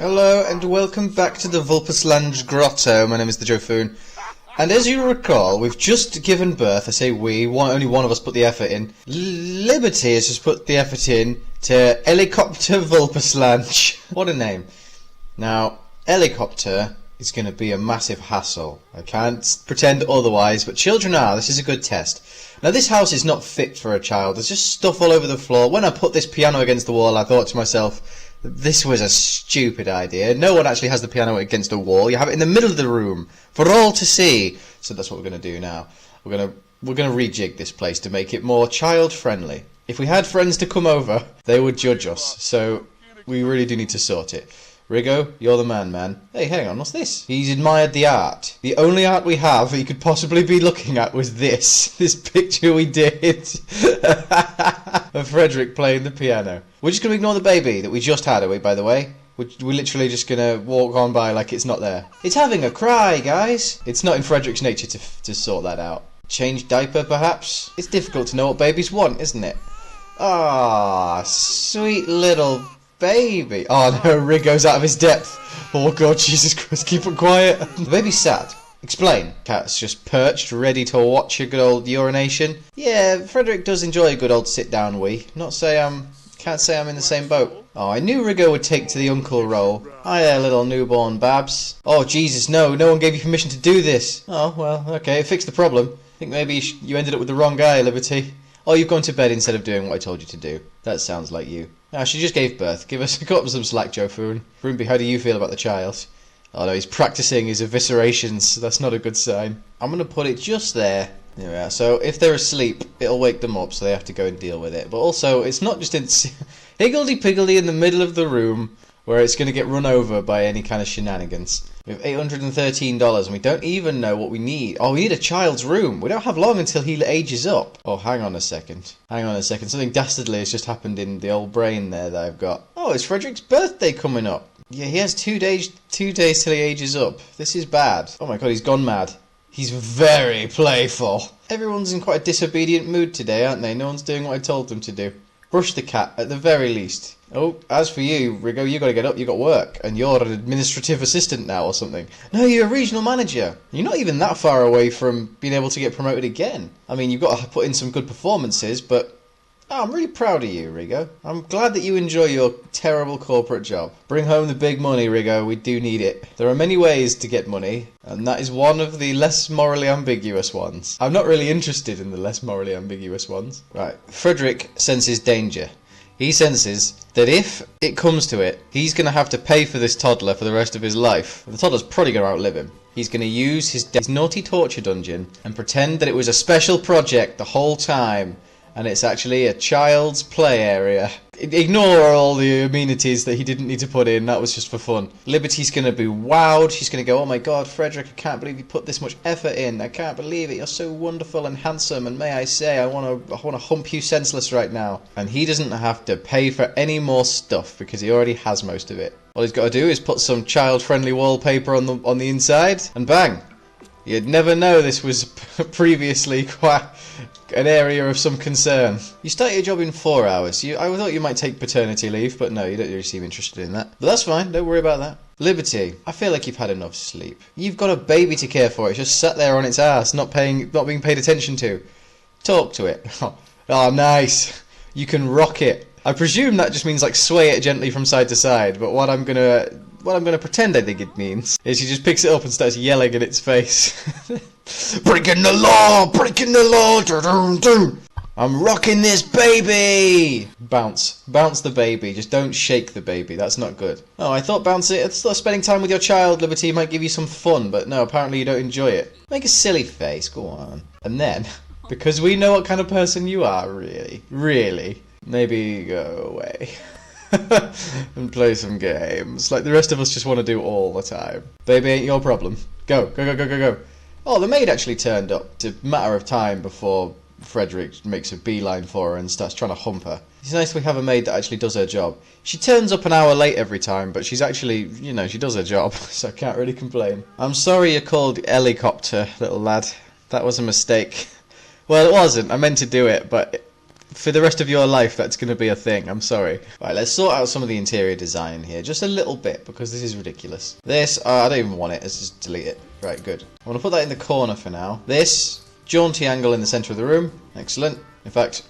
Hello and welcome back to the Vulpusland Grotto. My name is the Joephoon. And as you recall, we've just given birth. I say we, only one of us put the effort in. Liberty has just put the effort in to Helicopter Vulpusland. What a name. Now, Helicopter is going to be a massive hassle. I can't pretend otherwise, but children are. This is a good test. Now, this house is not fit for a child. There's just stuff all over the floor. When I put this piano against the wall, I thought to myself, this was a stupid idea. No one actually has the piano against a wall. You have it in the middle of the room for all to see. So that's what we're going to do now. We're going to rejig this place to make it more child friendly. If we had friends to come over, they would judge us. So we really do need to sort it. Rigo, you're the man. Hey, hang on, what's this? He's admired the art. The only art we have he could possibly be looking at was this picture we did of Frederick playing the piano. We're just going to ignore the baby that we just had, are we, by the way? We're literally just going to walk on by like it's not there. It's having a cry, guys. It's not in Frederick's nature to sort that out. Change diaper, perhaps? It's difficult to know what babies want, isn't it? Ah, sweet little baby. Oh no, Rigo's out of his depth. Oh god, Jesus Christ, keep it quiet. The baby's sad. Explain. Cat's just perched, ready to watch a good old urination. Yeah, Frederick does enjoy a good old sit-down wee. Can't say I'm in the same boat. Oh, I knew Rigo would take to the uncle role. Hi there, little newborn Babs. Oh, Jesus, no one gave you permission to do this. Oh, well, okay, it fixed the problem. I think maybe you ended up with the wrong guy, Liberty. Oh, you've gone to bed instead of doing what I told you to do. That sounds like you. Ah, she just gave birth. Cut up some slack, Joephoon. Roomby, how do you feel about the child? Oh no, he's practicing his eviscerations. That's not a good sign. I'm going to put it just there. There we are. So if they're asleep, it'll wake them up, so they have to go and deal with it. But also, it's not just in higgledy-piggledy in the middle of the room where it's going to get run over by any kind of shenanigans. We have $813 and we don't even know what we need. Oh, we need a child's room. We don't have long until he ages up. Oh, hang on a second. Something dastardly has just happened in the old brain there that I've got. Oh, it's Frederick's birthday coming up. Yeah, he has 2 days till he ages up. This is bad. Oh my god, he's gone mad. He's very playful. Everyone's in quite a disobedient mood today, aren't they? No one's doing what I told them to do. Brush the cat, at the very least. Oh, as for you, Rigo, you got to get up, you got work. And you're an administrative assistant now or something. No, you're a regional manager. You're not even that far away from being able to get promoted again. I mean, you've got to put in some good performances, but oh, I'm really proud of you, Rigo. I'm glad that you enjoy your terrible corporate job. Bring home the big money, Rigo. We do need it. There are many ways to get money, and that is one of the less morally ambiguous ones. I'm not really interested in the less morally ambiguous ones. Right, Frederick senses danger. He senses that if it comes to it, he's going to have to pay for this toddler for the rest of his life. The toddler's probably going to outlive him. He's going to use his naughty torture dungeon and pretend that it was a special project the whole time. And it's actually a child's play area. Ignore all the amenities that he didn't need to put in. That was just for fun. Liberty's going to be wowed. She's going to go, oh my god, Frederick, I can't believe you put this much effort in. I can't believe it. You're so wonderful and handsome. And may I say, I want to hump you senseless right now. And he doesn't have to pay for any more stuff because he already has most of it. All he's got to do is put some child-friendly wallpaper on the inside. And bang. You'd never know this was previously quite an area of some concern. You start your job in 4 hours. I thought you might take paternity leave, but no, you don't really seem interested in that. But that's fine, don't worry about that. Liberty, I feel like you've had enough sleep. You've got a baby to care for. It's just sat there on its ass, not being paid attention to. Talk to it. Oh, nice. You can rock it. I presume that just means like sway it gently from side to side, but what I'm gonna pretend I think it means is she just picks it up and starts yelling in its face. Breaking the law! Breaking the law! I'm rocking this baby! Bounce. Bounce the baby. Just don't shake the baby. That's not good. Oh, I thought spending time with your child, Liberty, might give you some fun, but no, apparently you don't enjoy it. Make a silly face. Go on. And then, because we know what kind of person you are, really, maybe go away. And play some games like the rest of us just want to do all the time. Baby ain't your problem. Go. Oh, the maid actually turned up. It's a matter of time before Frederick makes a beeline for her and starts trying to hump her. It's nice we have a maid that actually does her job. She turns up an hour late every time, but she's actually, she does her job, so I can't really complain. I'm sorry you're called Helicopter, little lad. That was a mistake. Well, it wasn't. I meant to do it, but for the rest of your life, that's going to be a thing. I'm sorry. Right, let's sort out some of the interior design here. Just a little bit, because this is ridiculous. This, I don't even want it. Let's just delete it. Right, good. I want to put that in the corner for now. This, jaunty angle in the centre of the room. Excellent. In fact,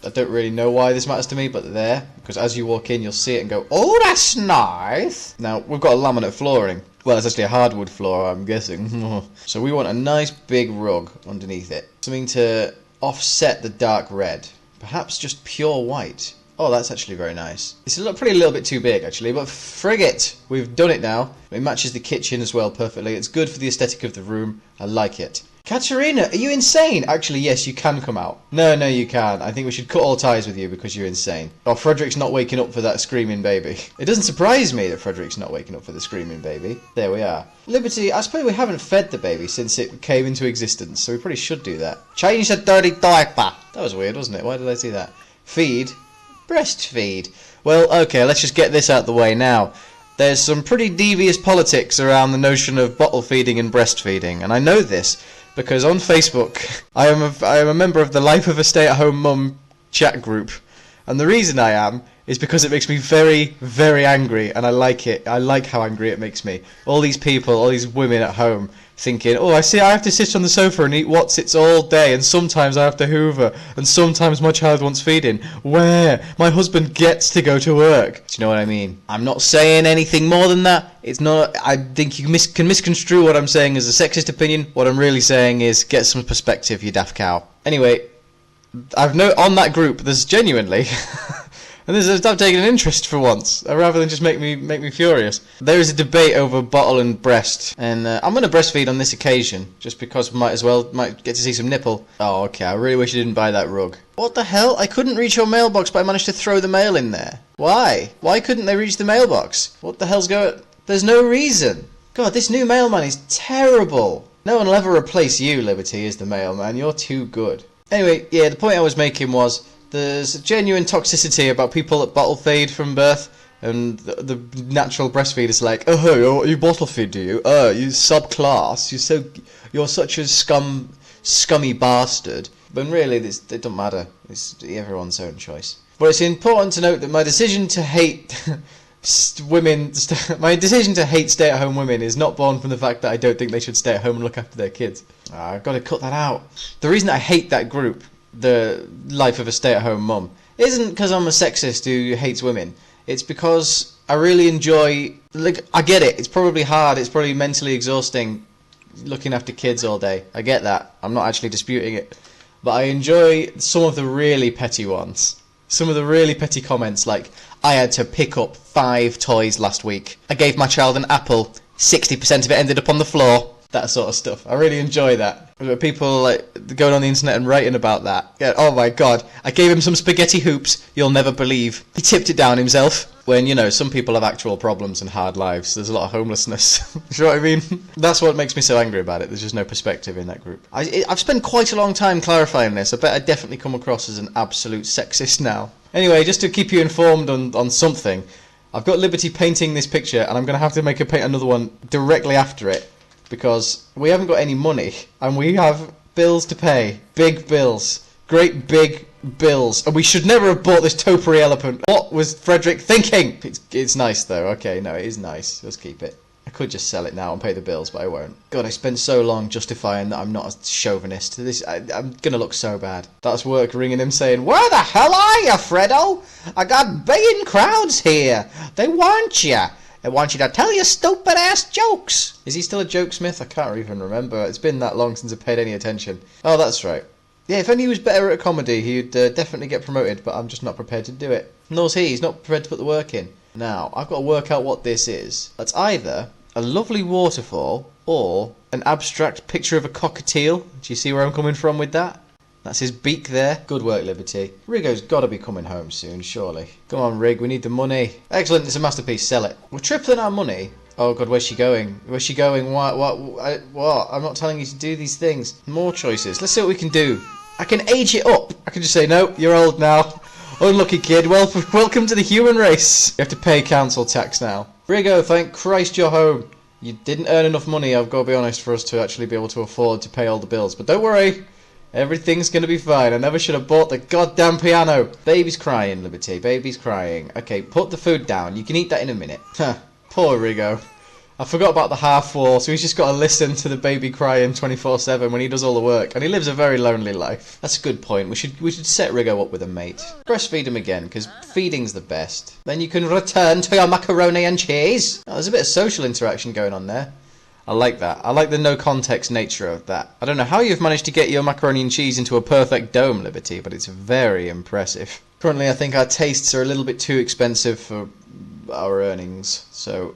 I don't really know why this matters to me, but they're there. Because as you walk in, you'll see it and go, oh, that's nice. Now, we've got a laminate flooring. Well, it's actually a hardwood floor, I'm guessing. So we want a nice big rug underneath it. Something to offset the dark red. Perhaps just pure white. Oh, that's actually very nice. It's a pretty little bit too big, actually, but frig it! We've done it now. It matches the kitchen as well perfectly. It's good for the aesthetic of the room. I like it. Katerina, are you insane? Actually, yes, you can come out. No, you can't. I think we should cut all ties with you because you're insane. Oh, Frederick's not waking up for that screaming baby. It doesn't surprise me that Frederick's not waking up for the screaming baby. There we are. Liberty, I suppose we haven't fed the baby since it came into existence, so we probably should do that. Change the dirty diaper. That was weird, wasn't it? Why did I do that? Feed. Breastfeed. Well, okay, let's just get this out the way now. There's some pretty devious politics around the notion of bottle feeding and breastfeeding, and I know this because on Facebook I am a member of the Life of a Stay-at-Home Mum chat group, and the reason I am is because it makes me very, very angry, and I like it. I like how angry it makes me. All these people, all these women at home thinking, oh, I see I have to sit on the sofa and eat What's-Its all day, and sometimes I have to hoover, and sometimes my child wants feeding. Where? My husband gets to go to work. Do you know what I mean? I'm not saying anything more than that. It's not, I think you can misconstrue what I'm saying as a sexist opinion. What I'm really saying is get some perspective, you daft cow. Anyway, on that group, there's genuinely... And I've taken an interest for once, rather than just make me furious. There is a debate over bottle and breast, and I'm going to breastfeed on this occasion, just because we might get to see some nipple. Oh, okay, I really wish you didn't buy that rug. What the hell? I couldn't reach your mailbox, but I managed to throw the mail in there. Why? Why couldn't they reach the mailbox? What the hell's going... There's no reason. God, this new mailman is terrible. No one will ever replace you, Liberty, as the mailman. You're too good. Anyway, yeah, the point I was making was... There's a genuine toxicity about people that bottle feed from birth, and the natural breastfeeder's like, oh, you bottle feed, do you? You subclass, you're such a scummy bastard. But really, it don't matter. It's everyone's own choice. But it's important to note that my decision to hate my decision to hate stay-at-home women is not born from the fact that I don't think they should stay at home and look after their kids. I've got to cut that out. The reason I hate that group, the Life of a Stay-at-Home Mum, isn't because I'm a sexist who hates women. It's because I really enjoy... Like, I get it. It's probably hard. It's probably mentally exhausting looking after kids all day. I get that. I'm not actually disputing it. But I enjoy some of the really petty ones. Some of the really petty comments like, I had to pick up 5 toys last week. I gave my child an apple. 60% of it ended up on the floor. That sort of stuff. I really enjoy that. People like going on the internet and writing about that. Yeah, oh my god, I gave him some spaghetti hoops you'll never believe. He tipped it down himself. When, you know, some people have actual problems and hard lives. There's a lot of homelessness. You know what I mean? That's what makes me so angry about it. There's just no perspective in that group. I've spent quite a long time clarifying this. I bet I definitely come across as an absolute sexist now. Anyway, just to keep you informed on something, I've got Liberty painting this picture, and I'm going to have to make her paint another one directly after it. Because we haven't got any money, and we have bills to pay. Big bills. Great big bills. And we should never have bought this topiary elephant. What was Frederick thinking? It's nice though. Okay, no, it is nice. Let's keep it. I could just sell it now and pay the bills, but I won't. God, I spent so long justifying that I'm not a chauvinist. I'm gonna look so bad. That's work ringing him saying, where the hell are you, Freddo? I got baying crowds here. They want you. They want you to tell your stupid-ass jokes. Is he still a jokesmith? I can't even remember. It's been that long since I paid any attention. Oh, that's right. Yeah, if only he was better at comedy, he'd definitely get promoted, but I'm just not prepared to do it. Nor's he's not prepared to put the work in. Now, I've got to work out what this is. That's either a lovely waterfall or an abstract picture of a cockatiel. Do you see where I'm coming from with that? That's his beak there. Good work, Liberty. Rigo's got to be coming home soon, surely. Come on, Rig, we need the money. Excellent, it's a masterpiece, sell it. We're tripling our money. Oh god, where's she going? Where's she going? What? I'm not telling you to do these things. More choices. Let's see what we can do. I can age it up. I can just say, no, you're old now. Unlucky kid, welcome to the human race. You have to pay council tax now. Rigo, thank Christ you're home. You didn't earn enough money, I've got to be honest, for us to actually be able to afford to pay all the bills. But don't worry. Everything's gonna be fine. I never should have bought the goddamn piano. Baby's crying, Liberty. Baby's crying. Okay, put the food down. You can eat that in a minute. Huh. Poor Rigo. I forgot about the half wall, so he's just got to listen to the baby crying 24/7 when he does all the work, and he lives a very lonely life. That's a good point. We should set Rigo up with a mate. Breastfeed him again, because feeding's the best. Then you can return to your macaroni and cheese. Oh, there's a bit of social interaction going on there. I like that. I like the no context nature of that. I don't know how you've managed to get your macaroni and cheese into a perfect dome, Liberty, but it's very impressive. Currently, I think our tastes are a little bit too expensive for our earnings, so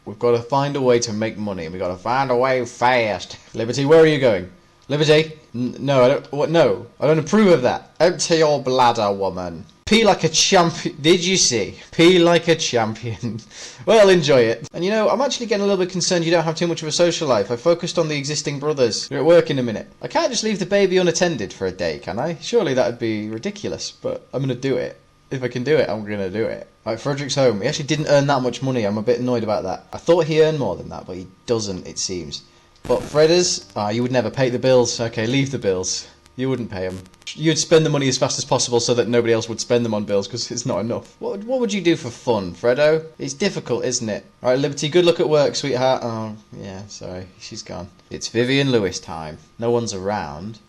we've got to find a way to make money, and we've got to find a way fast. Liberty, where are you going? Liberty? No, I don't. What? No, I don't approve of that. Empty your bladder, woman. Pee like a champion. Did you see? Pee like a champion. Well, enjoy it. And you know, I'm actually getting a little bit concerned you don't have too much of a social life. I focused on the existing brothers. You're at work in a minute. I can't just leave the baby unattended for a day, can I? Surely that would be ridiculous, but I'm going to do it. If I can do it, I'm going to do it. Right, Frederick's home. He actually didn't earn that much money. I'm a bit annoyed about that. I thought he earned more than that, but he doesn't, it seems. But Fredders, you would never pay the bills. Okay, leave the bills. You wouldn't pay them. You'd spend the money as fast as possible so that nobody else would spend them on bills because it's not enough. What would you do for fun, Freddo? It's difficult, isn't it? Alright, Liberty, good luck at work, sweetheart. Oh, yeah, sorry. She's gone. It's Vivian Lewis time. No one's around.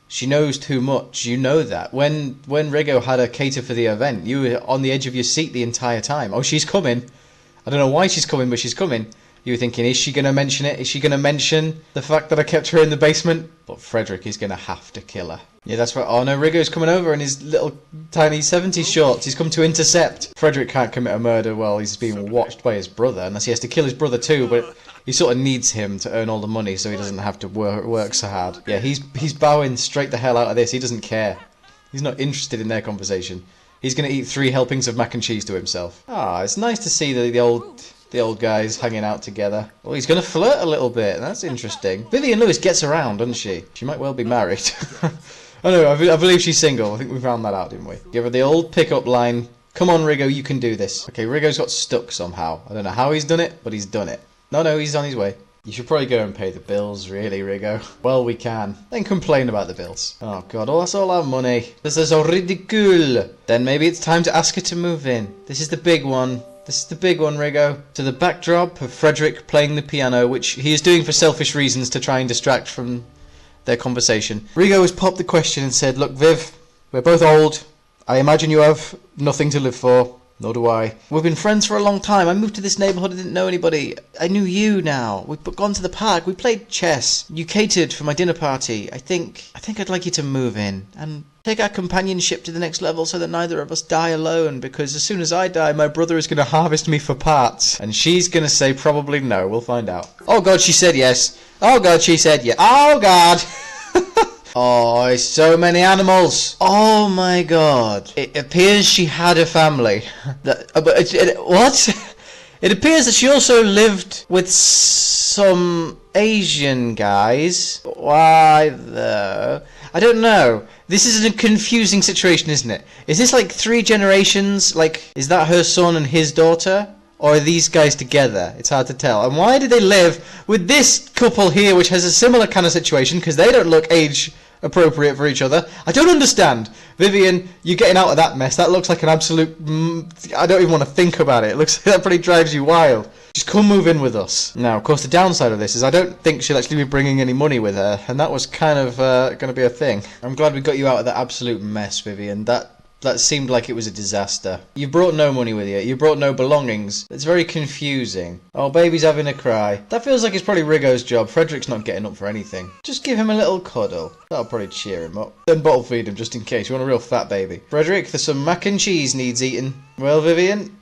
She knows too much. You know that. When Rigo had her cater for the event, you were on the edge of your seat the entire time. Oh, she's coming. I don't know why she's coming, but she's coming. You were thinking, is she going to mention it? Is she going to mention the fact that I kept her in the basement? But Frederick is going to have to kill her. Yeah, that's right. Oh no, Rigo's coming over in his little tiny 70s shorts. He's come to intercept. Frederick can't commit a murder while he's being watched by his brother, unless he has to kill his brother too, but he sort of needs him to earn all the money so he doesn't have to work so hard. Yeah, he's bowing straight the hell out of this. He doesn't care. He's not interested in their conversation. He's going to eat 3 helpings of mac and cheese to himself. Ah, it's nice to see the old guys hanging out together. Well, he's going to flirt a little bit. That's interesting. Vivian Lewis gets around, doesn't she? She might well be married. Oh no, I believe she's single. I think we found that out, didn't we? Give her the old pickup line. Come on, Rigo, you can do this. Okay, Rigo's got stuck somehow. I don't know how he's done it, but he's done it. No, he's on his way. You should probably go and pay the bills, really, Rigo. Well, we can. Then complain about the bills. Oh god, that's all our money. This is so ridicule. Then maybe it's time to ask her to move in. This is the big one. This is the big one, Rigo. To the backdrop of Frederick playing the piano, which he is doing for selfish reasons to try and distract from their conversation. Rigo has popped the question and said, look, Viv, we're both old. I imagine you have nothing to live for. Nor do I. We've been friends for a long time. I moved to this neighbourhood, I didn't know anybody. I knew you now. We've gone to the park. We played chess. You catered for my dinner party. I think I'd like you to move in and take our companionship to the next level so that neither of us die alone, because as soon as I die, my brother is going to harvest me for parts. And she's going to say probably no. We'll find out. Oh god, she said yes. Oh god, she said yes. Oh god. Oh, so many animals. Oh my god. It appears she had a family. What? It appears that she also lived with some Asian guys. Why though? I don't know. This is a confusing situation, isn't it? Is this like 3 generations? Like, is that her son and his daughter? Or are these guys together? It's hard to tell. And why do they live with this couple here, which has a similar kind of situation, because they don't look age appropriate for each other? I don't understand. Vivian, you're getting out of that mess. That looks like an absolute... I don't even want to think about it. It looks like that pretty drives you wild. Just come move in with us. Now, of course, the downside of this is I don't think she'll actually be bringing any money with her, and that was kind of going to be a thing. I'm glad we got you out of that absolute mess, Vivian. That seemed like it was a disaster. You brought no money with you. You brought no belongings. It's very confusing. Oh, baby's having a cry. That feels like it's probably Rigo's job. Frederick's not getting up for anything. Just give him a little cuddle. That'll probably cheer him up. Then bottle feed him just in case. You want a real fat baby. Frederick, there's some mac and cheese needs eating. Well, Vivian,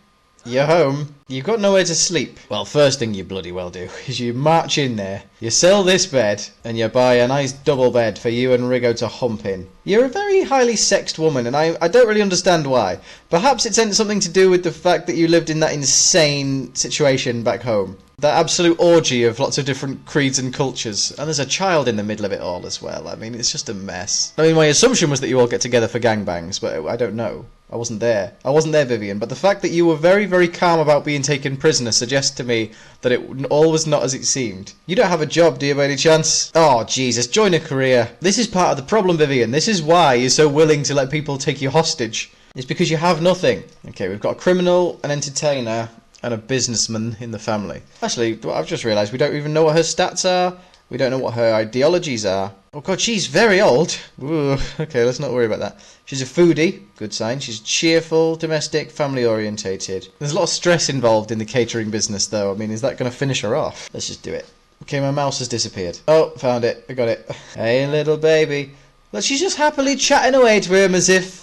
you're home. You've got nowhere to sleep. Well, first thing you bloody well do is you march in there, you sell this bed, and you buy a nice double bed for you and Rigo to hump in. You're a very highly sexed woman, and I don't really understand why. Perhaps it's something to do with the fact that you lived in that insane situation back home. That absolute orgy of lots of different creeds and cultures. And there's a child in the middle of it all as well. I mean, it's just a mess. I mean, my assumption was that you all get together for gangbangs, but I don't know. I wasn't there. I wasn't there, Vivian. But the fact that you were very, very calm about being taken prisoner suggests to me that it all was not as it seemed. You don't have a job, do you, by any chance? Oh, Jesus, join a career. This is part of the problem, Vivian. This is why you're so willing to let people take you hostage. It's because you have nothing. Okay, we've got a criminal, an entertainer, and a businessman in the family. Actually, I've just realised we don't even know what her stats are. We don't know what her ideologies are. Oh god, she's very old. Ooh, okay, let's not worry about that. She's a foodie, good sign. She's cheerful, domestic, family orientated. There's a lot of stress involved in the catering business though. I mean, is that going to finish her off? Let's just do it. Okay, my mouse has disappeared. Oh, found it. I got it. Hey, little baby. Look, she's just happily chatting away to him as if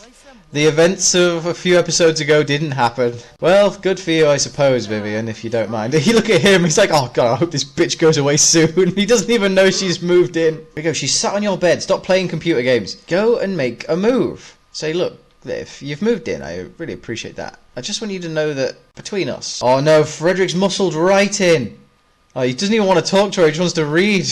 the events of a few episodes ago didn't happen. Well, good for you, I suppose, Vivian, if you don't mind. You look at him, he's like, oh god, I hope this bitch goes away soon. He doesn't even know she's moved in. There we go, she's sat on your bed. Stop playing computer games. Go and make a move. Say, look, if you've moved in, I really appreciate that. I just want you to know that between us... Oh no, Frederick's muscled right in. Oh, he doesn't even want to talk to her, he just wants to read.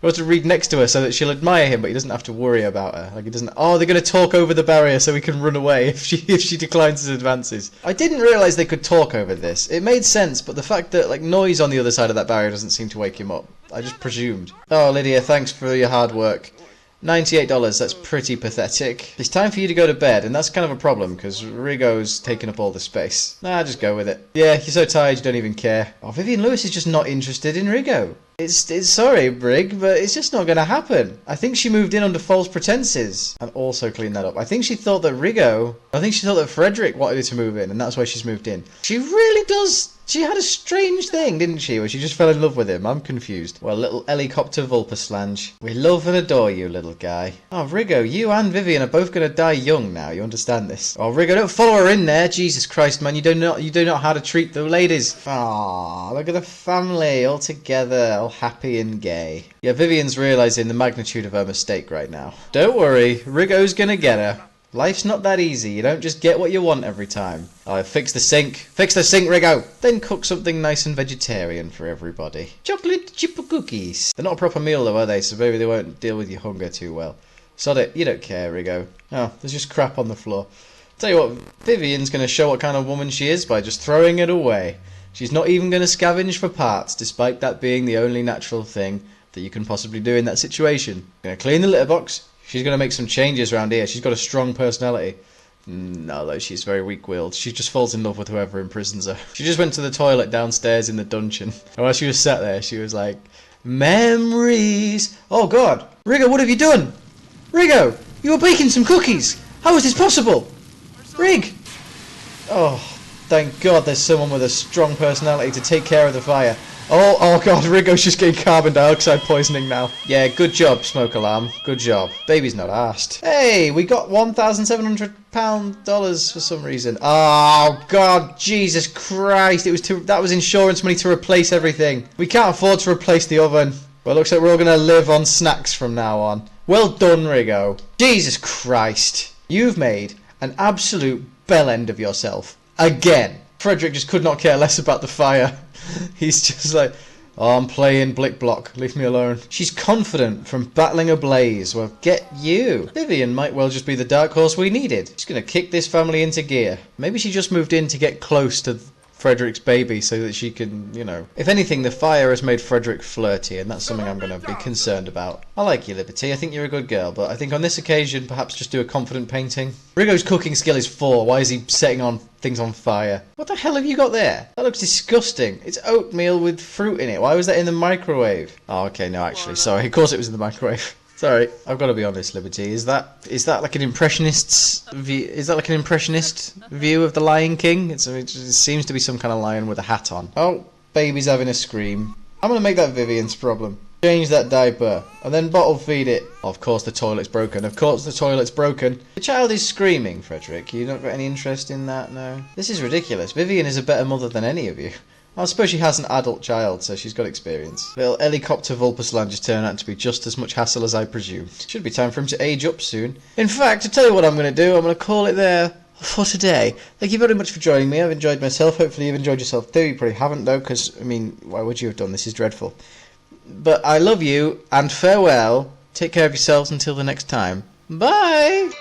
He wants to read next to her so that she'll admire him, but he doesn't have to worry about her. Like he doesn't. Oh, they're going to talk over the barrier so he can run away if she declines his advances. I didn't realise they could talk over this. It made sense, but the fact that like noise on the other side of that barrier doesn't seem to wake him up. I just presumed. Oh, Lydia, thanks for your hard work. $98, that's pretty pathetic. It's time for you to go to bed, and that's kind of a problem, because Rigo's taking up all the space. Nah, just go with it. Yeah, you're so tired you don't even care. Oh, Vivian Lewis is just not interested in Rigo. It's sorry, Brig, but it's just not going to happen. I think she moved in under false pretenses. And also clean that up. I think she thought that Frederick wanted her to move in, and that's why she's moved in. She really does. She had a strange thing, didn't she, where she just fell in love with him. I'm confused. Well, little helicopter Vulpaslange. We love and adore you, little guy. Oh, Rigo, you and Vivian are both going to die young now. You understand this? Oh, Rigo, don't follow her in there. Jesus Christ, man. You do not know how to treat the ladies. Ah, look at the family all together, all happy and gay. Yeah, Vivian's realising the magnitude of her mistake right now. Don't worry. Rigo's going to get her. Life's not that easy. You don't just get what you want every time. Oh, fix the sink. Fix the sink, Rigo. Then cook something nice and vegetarian for everybody. Chocolate chip cookies. They're not a proper meal though, are they? So maybe they won't deal with your hunger too well. Sod it. You don't care, Rigo. Oh, there's just crap on the floor. Tell you what, Vivian's going to show what kind of woman she is by just throwing it away. She's not even going to scavenge for parts, despite that being the only natural thing that you can possibly do in that situation. Going to clean the litter box. She's going to make some changes around here. She's got a strong personality. No, though, she's very weak-willed. She just falls in love with whoever imprisons her. She just went to the toilet downstairs in the dungeon. And while she was sat there, she was like, memories. Oh, God. Rigo, what have you done? Rigo, you were baking some cookies. How is this possible? Rig. Oh, thank God there's someone with a strong personality to take care of the fire. Oh god, Rigo's just getting carbon dioxide poisoning now. Yeah, good job, smoke alarm. Good job. Baby's not arsed. Hey, we got $1,700 for some reason. Oh god, Jesus Christ. That was insurance money to replace everything. We can't afford to replace the oven. Well, looks like we're all going to live on snacks from now on. Well done, Rigo. Jesus Christ. You've made an absolute bell end of yourself. Again. Frederick just could not care less about the fire. He's just like, oh, I'm playing Blick Block. Leave me alone. She's confident from battling a blaze. Well, get you. Vivian might well just be the dark horse we needed. She's going to kick this family into gear. Maybe she just moved in to get close to Frederick's baby so that she can, you know. If anything, the fire has made Frederick flirty, and that's something I'm going to be concerned about. I like you, Liberty. I think you're a good girl, but I think on this occasion, perhaps just do a confident painting. Rigo's cooking skill is 4. Why is he setting on things on fire? What the hell have you got there? That looks disgusting. It's oatmeal with fruit in it. Why was that in the microwave? Oh, okay, no, actually, sorry. Of course it was in the microwave. Sorry, I've got to be honest, Liberty. Is that like an impressionist's view? Is that like an impressionist view of the Lion King? It seems to be some kind of lion with a hat on. Oh, baby's having a scream. I'm gonna make that Vivian's problem. Change that diaper and then bottle feed it. Oh, of course the toilet's broken. Of course the toilet's broken. The child is screaming, Frederick. You not got any interest in that? No. This is ridiculous. Vivian is a better mother than any of you. I suppose she has an adult child, so she's got experience. Little helicopter Vulpasland just turned out to be just as much hassle as I presumed. Should be time for him to age up soon. In fact, to tell you what I'm going to do, I'm going to call it there for today. Thank you very much for joining me. I've enjoyed myself. Hopefully you've enjoyed yourself too. You probably haven't though, because, I mean, why would you have done? This is dreadful. But I love you, and farewell. Take care of yourselves until the next time. Bye!